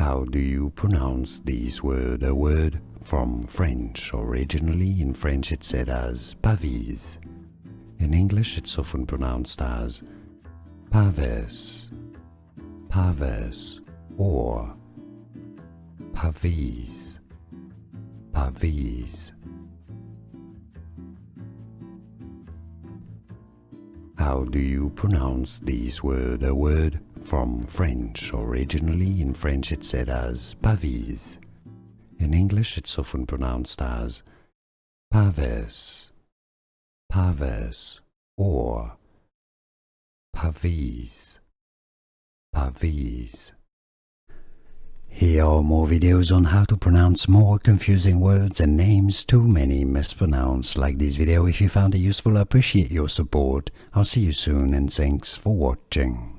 How do you pronounce this word? A word from French. Originally in French it's said as Pavise. In English it's often pronounced as Pavise, Pavise, or Pavise, Pavise. How do you pronounce this word? A word from French. Originally in French it's said as Pavise. In English it's often pronounced as Pavise, Pavise, or Pavise, Pavise. Here are more videos on how to pronounce more confusing words and names too many mispronounced. Like this video if you found it useful. I appreciate your support. I'll see you soon and thanks for watching.